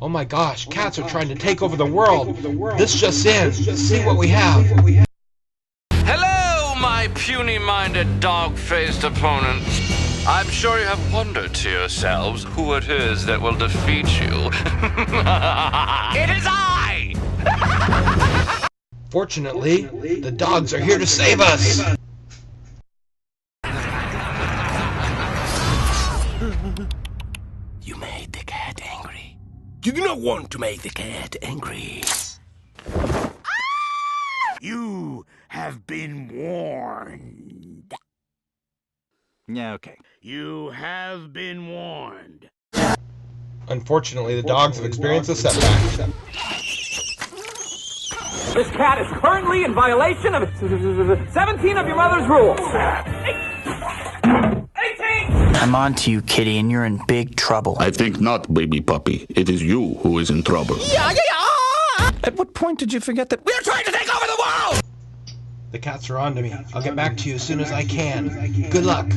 Oh my gosh, cats are trying to take over the world. This just in. See what we have. Hello, my puny-minded, dog-faced opponents. I'm sure you have wondered to yourselves who it is that will defeat you. It is I! Fortunately, the dogs are here to save us. You made the cat angry. You do not want to make the cat angry. You have been warned. Yeah, okay. You have been warned. Unfortunately, the dogs have experienced a setback. This cat is currently in violation of 17 of your mother's rules. 18! I'm on to you, kitty, and you're in big trouble. I think not, baby puppy. It is you who is in trouble. At what point did you forget that we're trying to take over the world? The cats are on to me. I'll get back to you as soon as I can. Good luck.